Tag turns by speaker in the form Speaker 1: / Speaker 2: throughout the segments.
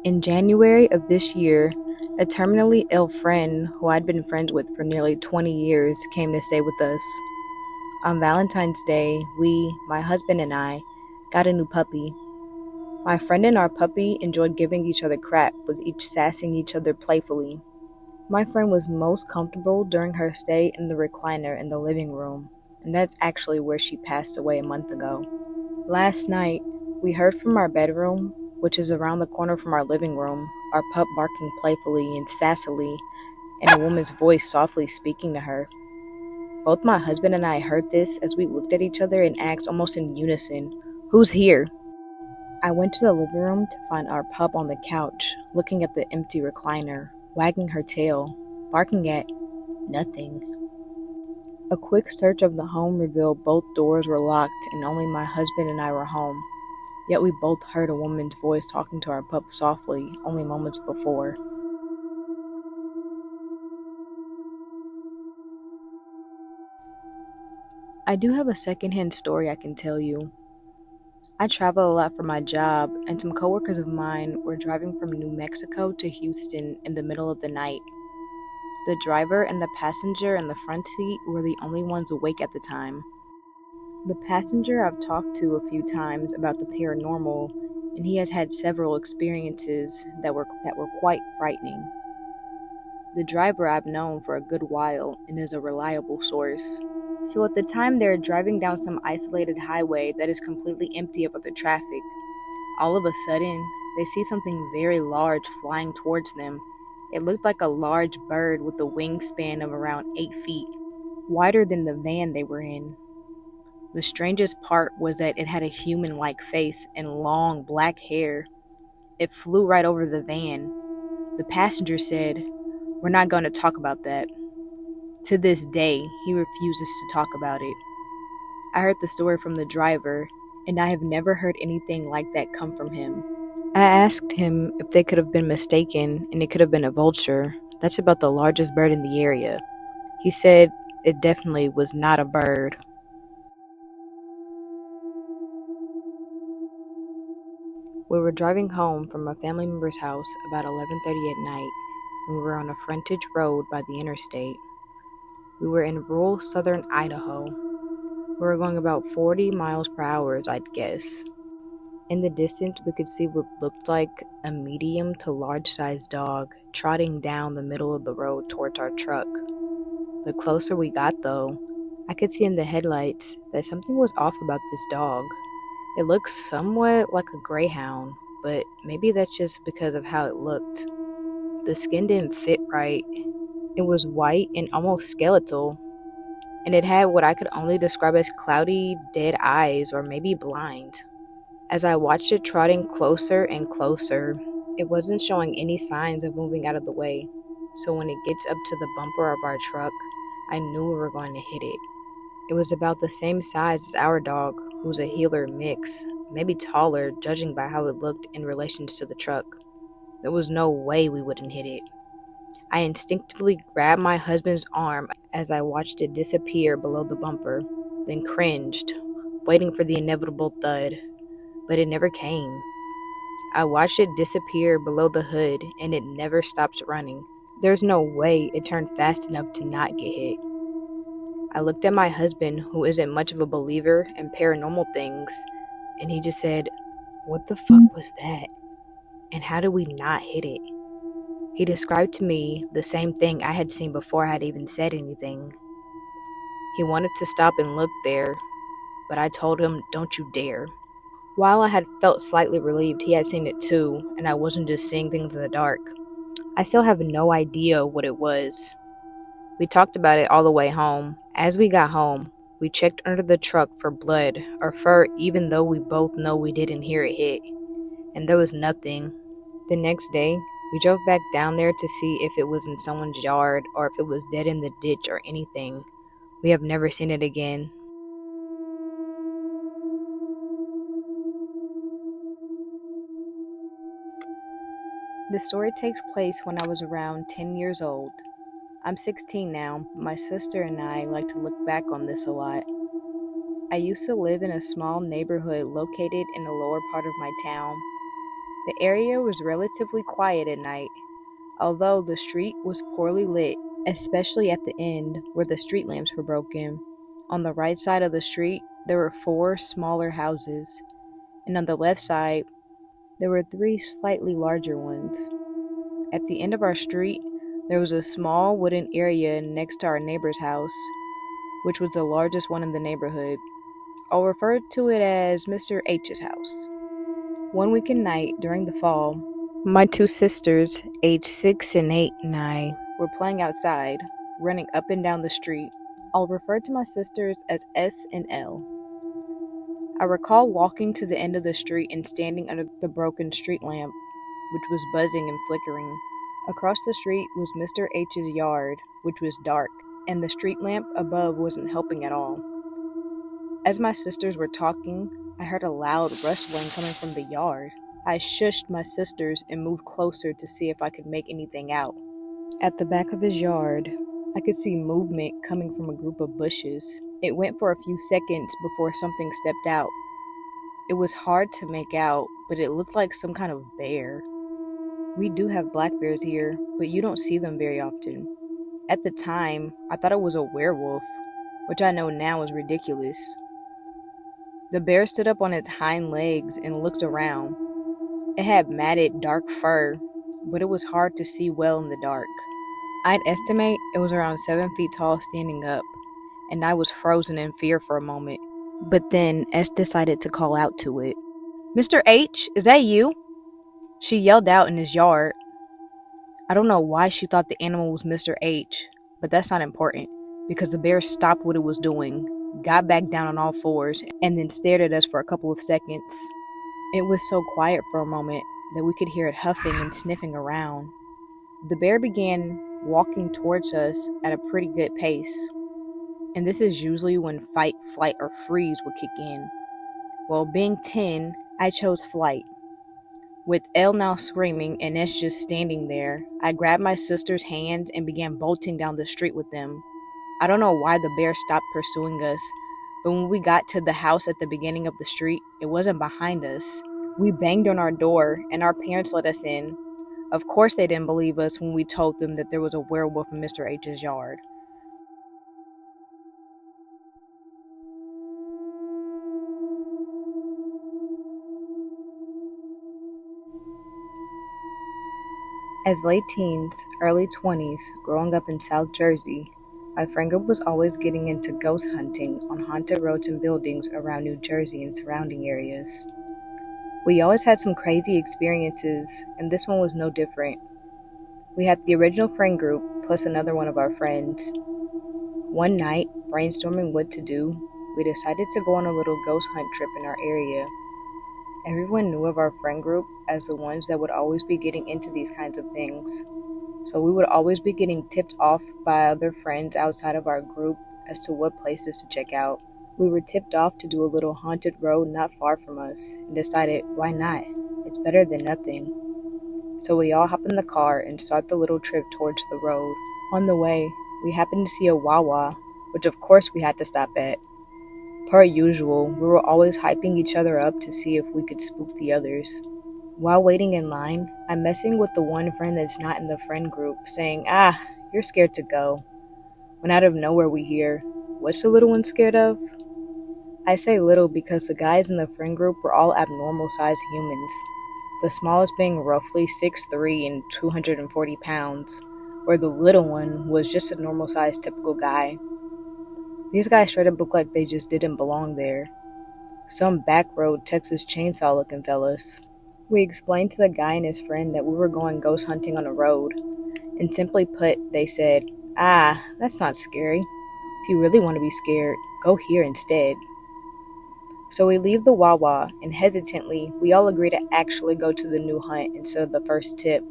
Speaker 1: In January of this year, a terminally ill friend who I'd been friends with for nearly 20 years came to stay with us. On Valentine's Day, my husband and I, got a new puppy. My friend and our puppy enjoyed giving each other crap, with each sassing each other playfully. My friend was most comfortable during her stay in the recliner in the living room, and that's actually where she passed away a month ago. Last night, we heard from our bedroom, which is around the corner from our living room, our pup barking playfully and sassily, and a woman's voice softly speaking to her. Both my husband and I heard this as we looked at each other and asked almost in unison, "Who's here?" I went to the living room to find our pup on the couch, looking at the empty recliner, wagging her tail, barking at nothing. A quick search of the home revealed both doors were locked and only my husband and I were home. Yet we both heard a woman's voice talking to our pup softly only moments before. I do have a secondhand story I can tell you. I travel a lot for my job, and some coworkers of mine were driving from New Mexico to Houston in the middle of the night. The driver and the passenger in the front seat were the only ones awake at the time. The passenger I've talked to a few times about the paranormal, and he has had several experiences that were quite frightening. The driver I've known for a good while and is a reliable source. So at the time they're driving down some isolated highway that is completely empty of other traffic. All of a sudden, they see something very large flying towards them. It looked like a large bird with a wingspan of around 8 feet, wider than the van they were in. The strangest part was that it had a human-like face and long black hair. It flew right over the van. The passenger said, "We're not going to talk about that." To this day, he refuses to talk about it. I heard the story from the driver, and I have never heard anything like that come from him. I asked him if they could have been mistaken and it could have been a vulture. That's about the largest bird in the area. He said it definitely was not a bird. We were driving home from a family member's house about 11:30 at night, and we were on a frontage road by the interstate. We were in rural southern Idaho. We were going about 40 miles per hour, I'd guess. In the distance, we could see what looked like a medium to large-sized dog trotting down the middle of the road towards our truck. The closer we got, though, I could see in the headlights that something was off about this dog. It looked somewhat like a greyhound, but maybe that's just because of how it looked. The skin didn't fit right. It was white and almost skeletal, and it had what I could only describe as cloudy, dead eyes, or maybe blind. As I watched it trotting closer and closer, it wasn't showing any signs of moving out of the way. So when it gets up to the bumper of our truck, I knew we were going to hit it. It was about the same size as our dog, who was a heeler mix, maybe taller, judging by how it looked in relation to the truck. There was no way we wouldn't hit it. I instinctively grabbed my husband's arm as I watched it disappear below the bumper, then cringed, waiting for the inevitable thud. But it never came. I watched it disappear below the hood, and it never stopped running. There's no way it turned fast enough to not get hit. I looked at my husband, who isn't much of a believer in paranormal things, and he just said, "What the fuck was that? And how did we not hit it?" He described to me the same thing I had seen before I had even said anything. He wanted to stop and look there, but I told him, "Don't you dare." While I had felt slightly relieved he had seen it too, and I wasn't just seeing things in the dark, I still have no idea what it was. We talked about it all the way home. As we got home, we checked under the truck for blood or fur, even though we both know we didn't hear it hit, and there was nothing. The next day, we drove back down there to see if it was in someone's yard or if it was dead in the ditch or anything. We have never seen it again. The story takes place when I was around 10 years old. I'm 16 now, but my sister and I like to look back on this a lot. I used to live in a small neighborhood located in the lower part of my town. The area was relatively quiet at night, although the street was poorly lit, especially at the end where the street lamps were broken. On the right side of the street, there were 4 smaller houses, and on the left side, there were 3 slightly larger ones. At the end of our street, there was a small wooden area next to our neighbor's house, which was the largest one in the neighborhood. I'll refer to it as Mr. H's house. One weekend night during the fall, my 2 sisters, aged 6 and 8, and I were playing outside, running up and down the street. I'll refer to my sisters as S and L. I recall walking to the end of the street and standing under the broken street lamp, which was buzzing and flickering. Across the street was Mr. H's yard, which was dark, and the street lamp above wasn't helping at all. As my sisters were talking, I heard a loud rustling coming from the yard. I shushed my sisters and moved closer to see if I could make anything out. At the back of his yard, I could see movement coming from a group of bushes. It went for a few seconds before something stepped out. It was hard to make out, but it looked like some kind of bear. We do have black bears here, but you don't see them very often. At the time, I thought it was a werewolf, which I know now is ridiculous. The bear stood up on its hind legs and looked around. It had matted, dark fur, but it was hard to see well in the dark. I'd estimate it was around 7 feet tall standing up, and I was frozen in fear for a moment. But then S decided to call out to it. "Mr. H, is that you?" She yelled out in his yard. I don't know why she thought the animal was Mr. H, but that's not important, because the bear stopped what it was doing, got back down on all fours, and then stared at us for a couple of seconds. It was so quiet for a moment that we could hear it huffing and sniffing around. The bear began walking towards us at a pretty good pace, and this is usually when fight, flight, or freeze would kick in. Well, being 10, I chose flight. With L now screaming and S just standing there, I grabbed my sister's hands and began bolting down the street with them. I don't know why the bear stopped pursuing us, but when we got to the house at the beginning of the street, it wasn't behind us. We banged on our door, and our parents let us in. Of course they didn't believe us when we told them that there was a werewolf in Mr. H's yard. As late teens, early 20s, growing up in South Jersey, my friend group was always getting into ghost hunting on haunted roads and buildings around New Jersey and surrounding areas. We always had some crazy experiences, and this one was no different. We had the original friend group plus another one of our friends. One night, brainstorming what to do, we decided to go on a little ghost hunt trip in our area. Everyone knew of our friend group as the ones that would always be getting into these kinds of things. So we would always be getting tipped off by other friends outside of our group as to what places to check out. We were tipped off to do a little haunted road not far from us and decided, why not? It's better than nothing. So we all hop in the car and start the little trip towards the road. On the way, we happened to see a Wawa, which of course we had to stop at. Per usual, we were always hyping each other up to see if we could spook the others. While waiting in line, I'm messing with the one friend that's not in the friend group, saying, you're scared to go. When out of nowhere we hear, what's the little one scared of? I say little because the guys in the friend group were all abnormal sized humans, the smallest being roughly 6'3" and 240 pounds, where the little one was just a normal sized typical guy. These guys straight up looked like they just didn't belong there. Some back road Texas chainsaw looking fellas. We explained to the guy and his friend that we were going ghost hunting on a road, and simply put, they said, that's not scary. If you really want to be scared, go here instead. So we leave the Wawa, and hesitantly, we all agree to actually go to the new hunt instead of the first tip.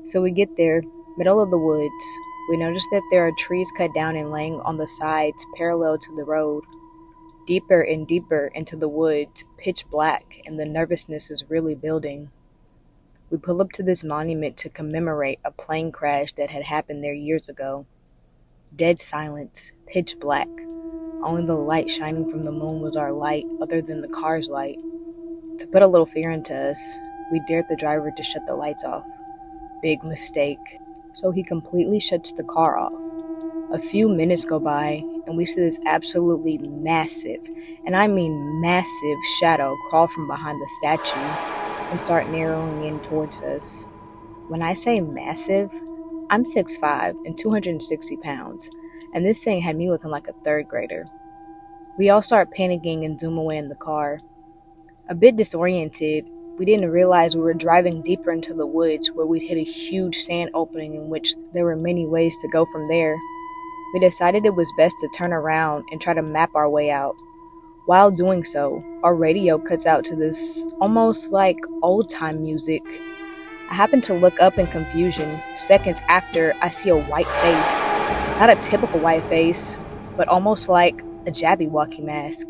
Speaker 1: So we get there, middle of the woods. We notice that there are trees cut down and laying on the sides parallel to the road. Deeper and deeper into the woods, pitch black, and the nervousness is really building. We pull up to this monument to commemorate a plane crash that had happened there years ago. Dead silence, pitch black. Only the light shining from the moon was our light, other than the car's light. To put a little fear into us, we dared the driver to shut the lights off. Big mistake. So he completely shuts the car off. A few minutes go by, and we see this absolutely massive, and I mean massive, shadow crawl from behind the statue and start narrowing in towards us. When I say massive, I'm 6'5" and 260 pounds, and this thing had me looking like a third grader. We all start panicking and zoom away in the car. A bit disoriented, we didn't realize we were driving deeper into the woods where we'd hit a huge sand opening in which there were many ways to go from there. We decided it was best to turn around and try to map our way out. While doing so, our radio cuts out to this almost like old-time music. I happen to look up in confusion. Seconds after, I see a white face. Not a typical white face, but almost like a Jabberwocky mask.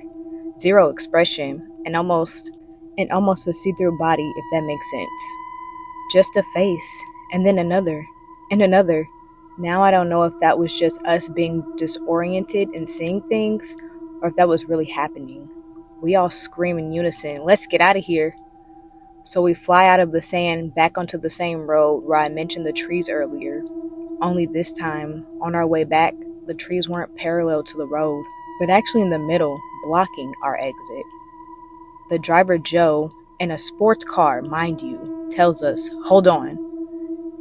Speaker 1: Zero expression, and almost a see-through body, if that makes sense. Just a face, and then another, and another. Now I don't know if that was just us being disoriented and seeing things, or if that was really happening. We all scream in unison, "Let's get out of here!" So we fly out of the sand back onto the same road where I mentioned the trees earlier. Only this time, on our way back, the trees weren't parallel to the road, but actually in the middle, blocking our exit. The driver, Joe, in a sports car, mind you, tells us, "Hold on."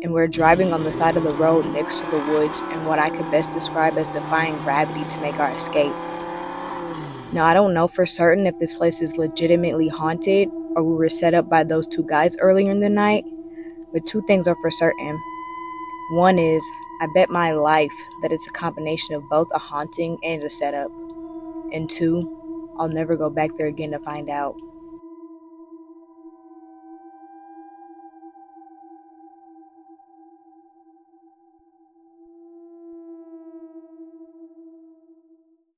Speaker 1: And we're driving on the side of the road next to the woods in what I could best describe as defying gravity to make our escape. Now, I don't know for certain if this place is legitimately haunted or we were set up by those two guys earlier in the night, but two things are for certain. One is, I bet my life that it's a combination of both a haunting and a setup. And two, I'll never go back there again to find out.